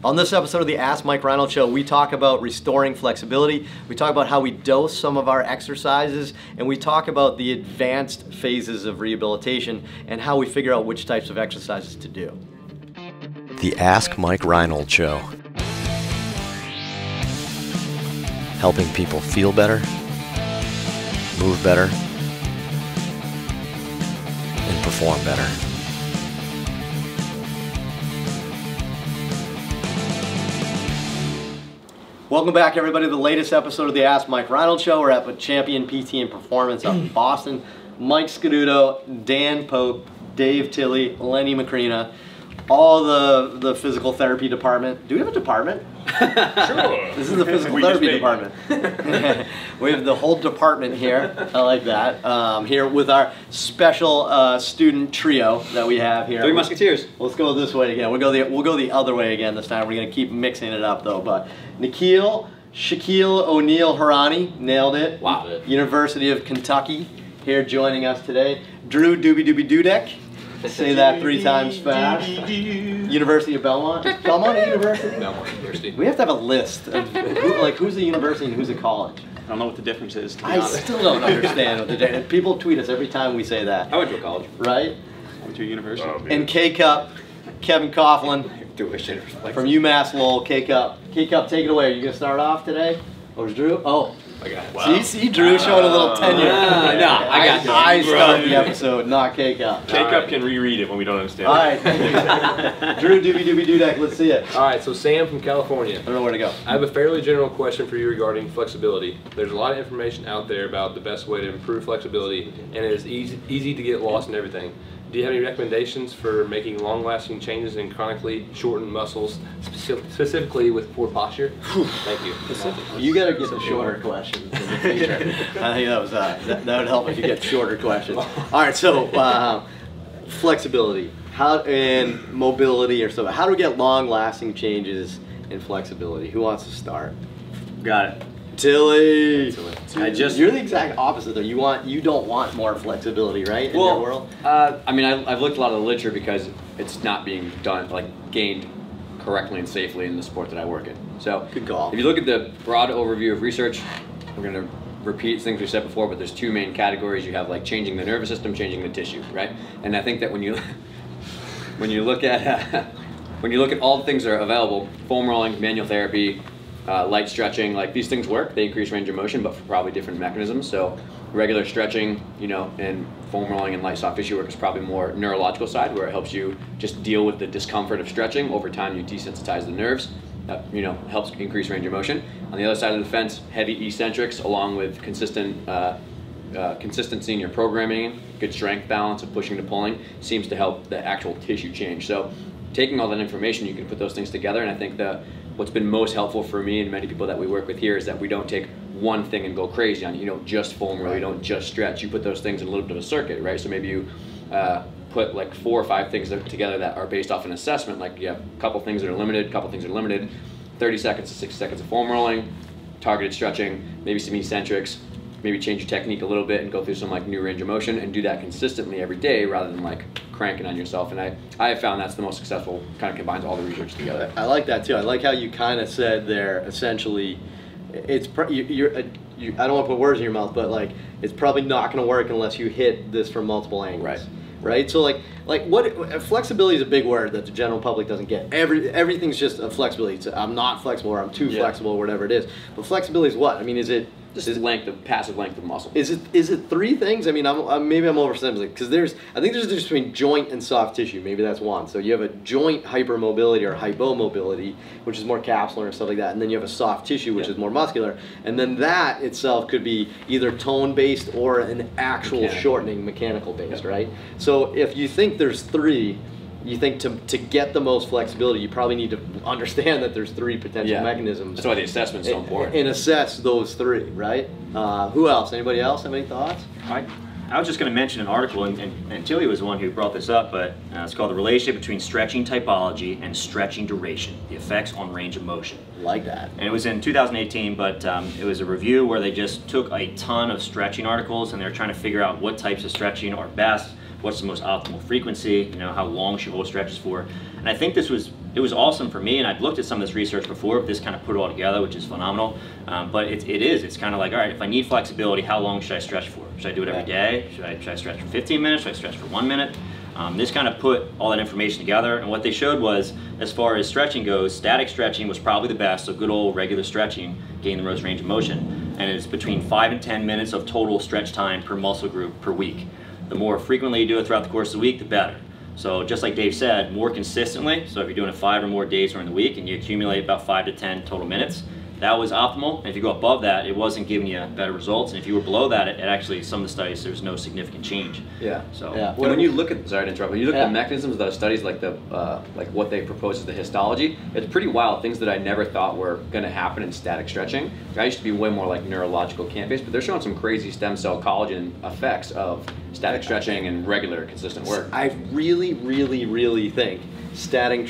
On this episode of the Ask Mike Reinold Show, we talk about restoring flexibility, we talk about how we dose some of our exercises, and we talk about the advanced phases of rehabilitation and how we figure out which types of exercises to do. The Ask Mike Reinold Show. Helping people feel better, move better, and perform better. Welcome back, everybody, to the latest episode of the Ask Mike Reinold Show. We're at with Champion PT and Performance up in Boston. Mike Scaduto, Dan Pope, Dave Tilley, Lenny Macrina, all the physical therapy department. Do we have a department? Sure. This is the physical therapy department. We have the whole department here. I like that. Here with our special student trio that we have here. Three Musketeers. Let's go this way again. We'll go the other way again this time. We're gonna keep mixing it up though. But Shaquille O'Neal Harani, nailed it. Wow. University of Kentucky here joining us today. Drew Doobie Doobie Dudek. Say that 3 times fast. University of Belmont. Belmont University? Belmont University. We have to have a list of who's a university and who's a college. I don't know what the difference is, to be I honest. still don't understand what the difference. People tweet us every time we say that. I went to a college. Right? I went to a university. And K-Cup, Kevin Coughlin from UMass Lowell. K-Cup, take it away. Are you going to start off today? Or is Drew? Oh. I got it. Wow. See, Drew showing a little tenure. I start the episode, not K-Cup. K-Cup can reread it when we don't understand. All right. Drew Doobie Doobie Dudek, let's see it. All right, so Sam from California. I don't know where to go. I have a fairly general question for you regarding flexibility. There's a lot of information out there about the best way to improve flexibility, and it is easy to get lost in everything. Do you have any recommendations for making long-lasting changes in chronically shortened muscles, specifically with poor posture? Thank you. You got to get some shorter questions in the future. I think that would help if you get shorter questions. All right, so flexibility, and mobility, or so. How do we get long-lasting changes in flexibility? Who wants to start? Got it. Tilly. You're the exact opposite though. You don't want more flexibility, right? In your world? I mean, I've looked a lot of the literature because it's not being done, gained correctly and safely in the sport that I work in. So, good call. If you look at the broad overview of research, we're going to repeat things we said before, but there's 2 main categories. You have changing the nervous system, changing the tissue, right? And I think that when you look at all the things that are available, foam rolling, manual therapy, light stretching, these things work. They increase range of motion, but for probably different mechanisms. So regular stretching, and foam rolling and light soft tissue work is probably more neurological side, where it helps you just deal with the discomfort of stretching. Over time, you desensitize the nerves. That helps increase range of motion. On the other side of the fence, heavy eccentrics, along with consistent consistency in your programming, good strength balance of pushing to pulling, seems to help the actual tissue change. So taking all that information, you can put those things together, and I think what's been most helpful for me and many people that we work with here is that we don't take one thing and go crazy on it. You don't just foam roll, you don't just stretch. You put those things in a little bit of a circuit, right? So maybe you put 4 or 5 things together that are based off an assessment. You have a couple things that are limited, a couple things that are limited, 30 seconds to 60 seconds of foam rolling, targeted stretching, maybe some eccentrics, maybe change your technique a little bit and go through some new range of motion, and do that consistently every day rather than cranking on yourself. And I have found that's the most successful, kind of combines all the research together. I like that too. I like how you kind of said there, essentially, it's I don't want to put words in your mouth, but it's probably not going to work unless you hit this from multiple angles. Right? So what flexibility is a big word that the general public doesn't get. Everything's just a flexibility. It's I'm not flexible, or I'm too flexible, or whatever it is. But flexibility is what? I mean, is it just passive length of muscle? Is it 3 things? I mean, maybe I'm oversimplifying, because I think there's a difference between joint and soft tissue. Maybe that's one. So you have a joint hypermobility or hypomobility, which is more capsular and stuff like that, and then you have a soft tissue, which is more muscular, and then that itself could be either tone based or an actual shortening mechanical based, right? So if you think there's 3. You think to get the most flexibility, you probably need to understand that there's 3 potential mechanisms. That's why the assessment's so important. And assess those 3, right? Who else? Anybody else have any thoughts? I was just going to mention an article, and Tilly was the one who brought this up, but it's called The Relationship Between Stretching Typology and Stretching Duration, the Effects on Range of Motion. Like that. And it was in 2018, but it was a review where they just took a ton of stretching articles, and they were trying to figure out what types of stretching are best, what's the most optimal frequency, how long should hold stretches for. And I think this was it was awesome for me, and I've looked at some of this research before, but this kind of put it all together, which is phenomenal. But it's kind of like, all right, if I need flexibility, how long should I stretch for? Should I do it every day? Should I stretch for 15 minutes? Should I stretch for 1 minute? This kind of put all that information together, and what they showed was, as far as stretching goes, static stretching was probably the best, so good old regular stretching gained the most range of motion, and it's between 5 and 10 minutes of total stretch time per muscle group per week. The more frequently you do it throughout the course of the week, the better. So just like Dave said, more consistently, so if you're doing it 5 or more days during the week and you accumulate about 5 to 10 total minutes, that was optimal. And if you go above that, it wasn't giving you better results. And if you were below that, it actually, some of the studies, there's no significant change. Yeah. So yeah. And when you look at, sorry to interrupt, when you look Yeah. at the mechanisms of those studies, like the like what they propose as the histology, it's pretty wild. Things that I never thought were going to happen in static stretching. I used to be way more like neurological camp-based, but they're showing some crazy stem cell collagen effects of static stretching and regular consistent work. I really think static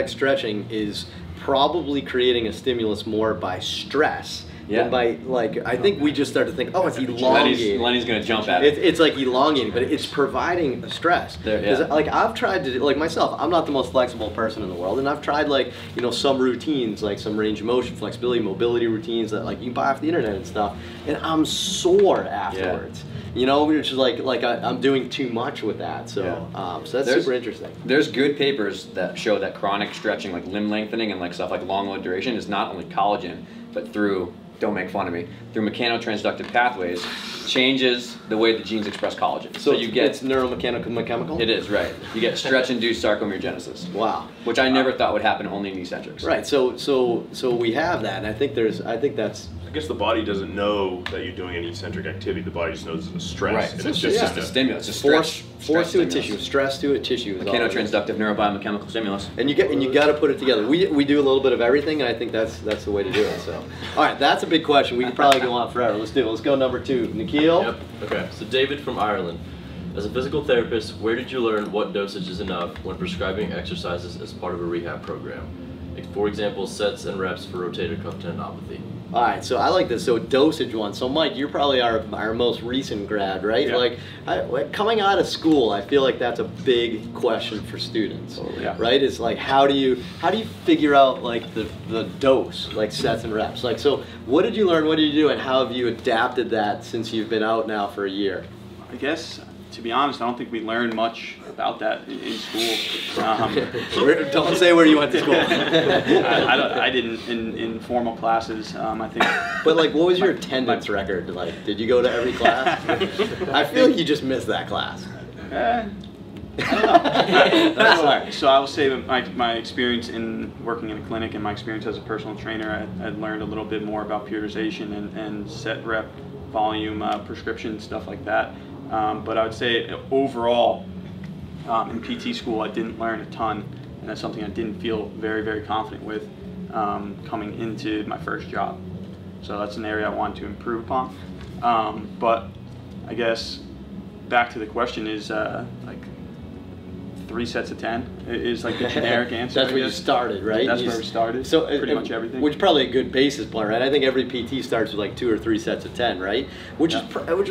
stretching is probably creating a stimulus more by stress than by, like, I think we just start to think, oh, it's elongating. Lenny's going to jump at it. It's like elongating, but it's providing a stress. Because like I've tried to, like myself, I'm not the most flexible person in the world, and I've tried, like, you know, some routines, like some range of motion, flexibility, mobility routines that, like, you can buy off the internet and stuff, and I'm sore afterwards. You know, which is like I'm doing too much with that. So so that's super interesting. There's good papers that show that chronic stretching, like limb lengthening and like stuff like long load duration, is not only collagen, but through, don't make fun of me, through mechanotransductive pathways, changes the way the genes express collagen. So you get, it's neuromechanical? It is, right. You get stretch-induced sarcomerogenesis. Wow. Which I never thought would happen only in eccentrics. Right. So we have that, and I think that's. I guess the body doesn't know that you're doing an eccentric activity. The body just knows it's a stress. Right. And So it's it's just a stimulus. It's a stretch. Force to a tissue, stress to a tissue. Mechanotransductive neurobiomechanical stimulus. And you got to put it together. We do a little bit of everything, and I think that's the way to do it. So, all right, that's a big question. We could probably go on forever. Let's do it. Let's go number 2, Nikhil. Yep. Okay. So David from Ireland. As a physical therapist, where did you learn what dosage is enough when prescribing exercises as part of a rehab program? Like, for example, sets and reps for rotator cuff tendinopathy. All right, so I like this. So dosage one. So Mike, you're probably our most recent grad, right? Yeah. Like coming out of school, I feel like that's a big question for students, right? It's like how do you figure out like the dose, like sets and reps? Like, so what did you learn? What did you do, and how have you adapted that since you've been out now for a year? I guess, to be honest, I don't think we learned much about that in school. Don't say where you went to school. I didn't in formal classes. I think. But like, what was your attendance record? Like, did you go to every class? I feel like you just missed that class. I don't know. So I will say that my experience in working in a clinic and my experience as a personal trainer, I learned a little bit more about periodization and set rep volume prescription, stuff like that. But I would say overall, in PT school, I didn't learn a ton, and that's something I didn't feel very, very confident with coming into my first job. So that's an area I want to improve upon. But I guess back to the question is like 3 sets of 10 is like the generic answer. That's where you started, right? That's where we started. So pretty much everything. Which is probably a good basis point, right? I think every PT starts with like 2 or 3 sets of 10, right? Which is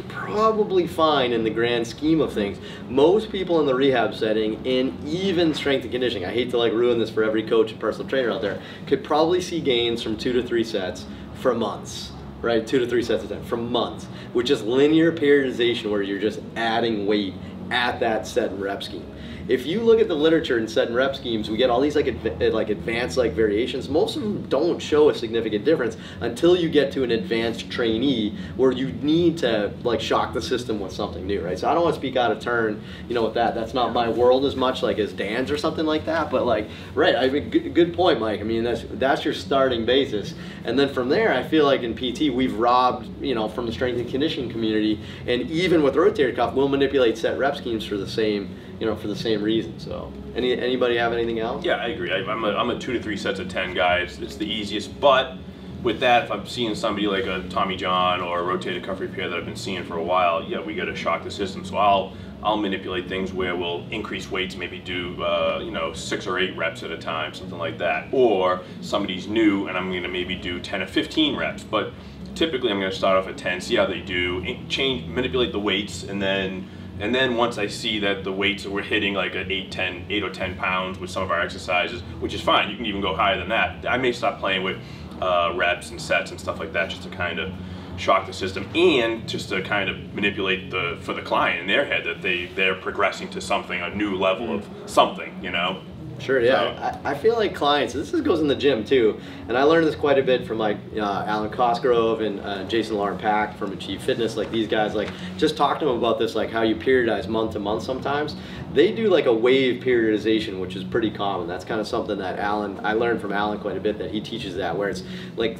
probably fine in the grand scheme of things. Most people in the rehab setting, and even strength and conditioning, I hate to like ruin this for every coach and personal trainer out there, could probably see gains from 2 to 3 sets for months. Right, 2 to 3 sets of 10 for months, which is linear periodization where you're just adding weight at that set and rep scheme. If you look at the literature in set and rep schemes, we get all these like advanced like variations. Most of them don't show a significant difference until you get to an advanced trainee where you need to like shock the system with something new, right? So I don't want to speak out of turn, you know, with that. That's not my world as much like as Dan's or something like that. But like, right, I mean, good point, Mike. I mean, that's your starting basis, and then from there, I feel like in PT we've robbed, you know, from the strength and conditioning community, and even with rotator cuff, we'll manipulate set rep schemes for the same. You know, for the same reason. So, anybody have anything else? Yeah, I agree. I'm a 2 to 3 sets of 10 guys. It's the easiest. But with that, if I'm seeing somebody like a Tommy John or a rotator cuff repair that I've been seeing for a while, yeah, we got to shock the system. So I'll manipulate things where we'll increase weights, maybe do 6 or 8 reps at a time, something like that. Or somebody's new and I'm going to maybe do 10 or 15 reps. But typically I'm going to start off at 10, see how they do, manipulate the weights, and then And then once I see that the weights we're hitting like at 8 or 10 pounds with some of our exercises, which is fine, you can even go higher than that, I may stop playing with reps and sets and stuff like that just to kind of shock the system and just to kind of manipulate for the client in their head that they're progressing to something, a new level of something, you know? Sure, yeah. I feel like clients, goes in the gym too, and I learned this quite a bit from like Alan Cosgrove and Jason Lauren Pack from Achieve Fitness, like these guys, like just talk to them about this, like how you periodize month to month sometimes. They do like a wave periodization, which is pretty common. That's kind of something that I learned from Alan quite a bit, that he teaches that, where it's like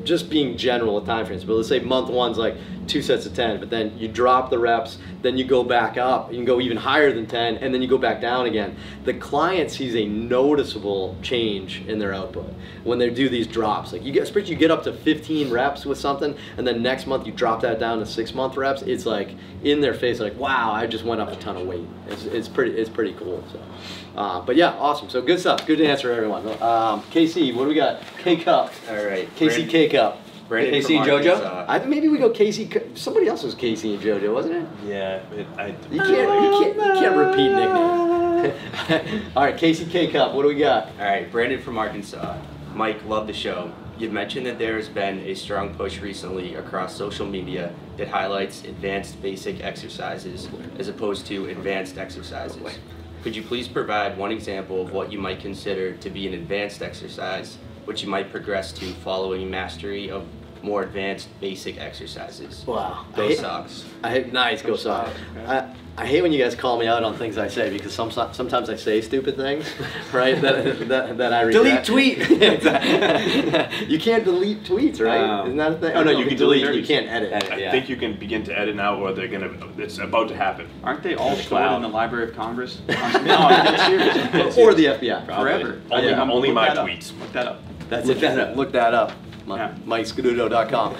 just being general at time frames. But let's say month one's like 2 sets of 10, but then you drop the reps, then you go back up, you can go even higher than 10, and then you go back down again. The client sees a noticeable change in their output when they do these drops. Like especially you get up to 15 reps with something, and then next month you drop that down to 6-month reps. It's like in their face, like, wow, I just went up a ton of weight. It's pretty cool. So, but yeah, awesome. So good stuff. Good answer, everyone. KC, what do we got? K-Cup. All right. KC K-Cup. Casey and JoJo? I think maybe we go Casey. Somebody else was Casey and JoJo, wasn't it? Yeah, You can't repeat nicknames. All right, Casey K-Cup. What do we got? All right, Brandon from Arkansas. Mike, love the show. You've mentioned that there has been a strong push recently across social media that highlights advanced basic exercises as opposed to advanced exercises. Could you please provide one example of what you might consider to be an advanced exercise, which you might progress to following mastery of more advanced basic exercises? Wow. Go Sox. Nice, go Sox. I hate when you guys call me out on things I say, because sometimes I say stupid things, right? that I regret. Delete tweet! You can't delete tweets, right? Isn't that a thing? Oh no, you can delete. You can't edit. I think you can begin to edit now, or it's about to happen. Aren't they all stored in the Library of Congress? No, I'm serious. Or the FBI. Forever. Only my tweets. Look that up. Look that up. MikeScaduto.com.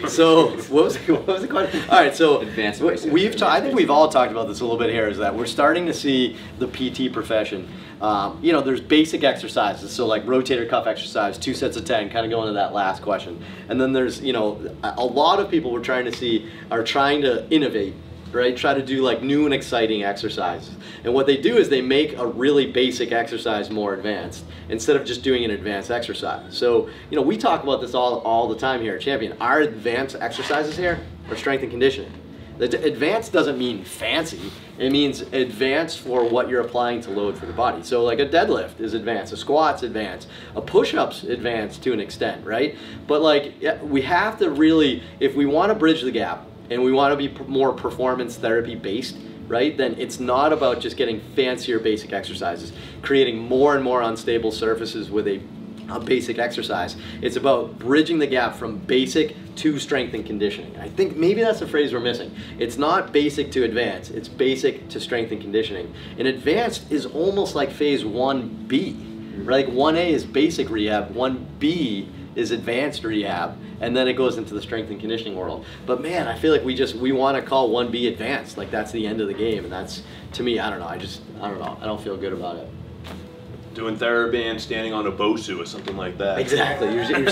So what was the question? All right, so I think we've all talked about this a little bit here. Is that we're starting to see the PT profession. There's basic exercises, so like rotator cuff exercise, 2 sets of 10, kind of going to that last question. And then there's a lot of people are trying to innovate. Right, try to do like new and exciting exercises, and what they do is they make a really basic exercise more advanced instead of just doing an advanced exercise. So we talk about this all the time here at Champion. Our advanced exercises here are strength and conditioning. The advanced doesn't mean fancy. It means advanced for what you're applying to load for the body. So like a deadlift is advanced, a squat's advanced, a push-up's advanced to an extent, right? But like we have to really, if we want to bridge the gap, and we want to be more performance therapy based, right? Then it's not about just getting fancier basic exercises, creating more and more unstable surfaces with a basic exercise. It's about bridging the gap from basic to strength and conditioning. I think maybe that's the phrase we're missing. It's not basic to advanced, it's basic to strength and conditioning. And advanced is almost like phase 1B, right? Like 1A is basic rehab, 1B is advanced rehab, and then it goes into the strength and conditioning world. But man, I feel like we want to call 1B advanced, like that's the end of the game, and that's, to me, I don't know, I don't know, I don't feel good about it. Doing TheraBand, standing on a BOSU or something like that. Exactly, we're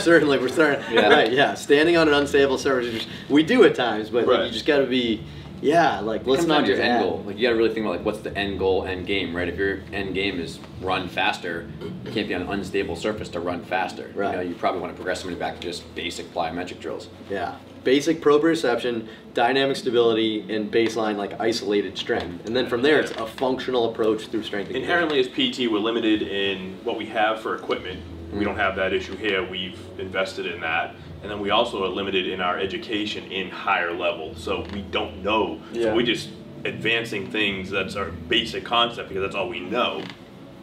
starting, right, yeah, standing on an unstable surface, we do at times, but like, you just gotta be, let's not your end goal. Like you gotta really think about like what's the end goal, end game, right? If your end game is run faster, you can't be on an unstable surface to run faster. Right. You probably want to progress somebody back to just basic plyometric drills. Yeah. Basic proprioception, dynamic stability, and baseline like isolated strength. And then from there, it's a functional approach through strength and inherently as PT, we're limited in what we have for equipment. We don't have that issue here. We've invested in that. And then we also are limited in our education in higher level. So we don't know. So we're just advancing things that's our basic concept because that's all we know.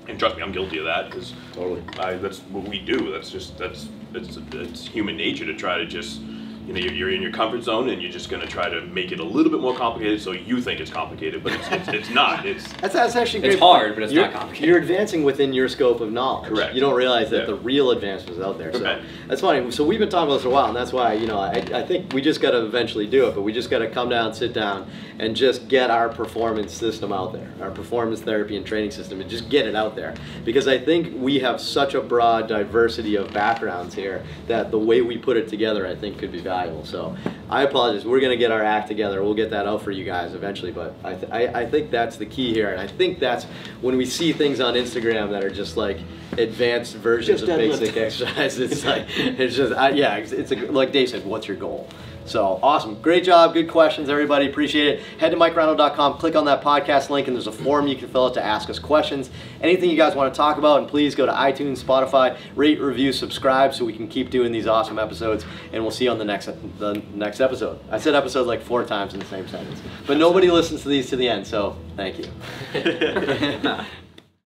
And trust me, I'm guilty of that because that's what we do. It's human nature to try to just, you're in your comfort zone and you're just going to try to make it a little bit more complicated so you think it's complicated, but it's not. That's actually great. It's hard, but it's not complicated. You're advancing within your scope of knowledge. Correct. You don't realize that the real advancement is out there. So that's funny. So we've been talking about this for a while, and that's why I think we just got to eventually do it. But we just got to come down, sit down, and just get our performance system out there, our performance therapy and training system, and just get it out there. Because I think we have such a broad diversity of backgrounds here that the way we put it together, I think, could be valuable. valuable. So I apologize. We're going to get our act together. We'll get that out for you guys eventually. But I think that's the key here. And I think that's when we see things on Instagram that are just like advanced versions Just of deadlift. basic exercise. It's like, it's just, yeah, it's like Dave said, what's your goal? So awesome. Great job. Good questions, everybody. Appreciate it. Head to MikeReinold.com, click on that podcast link, and there's a form you can fill out to ask us questions. Anything you guys want to talk about, and please go to iTunes, Spotify, rate, review, subscribe so we can keep doing these awesome episodes, and we'll see you on the next episode. I said episode like 4 times in the same sentence. But nobody listens to these to the end, so thank you.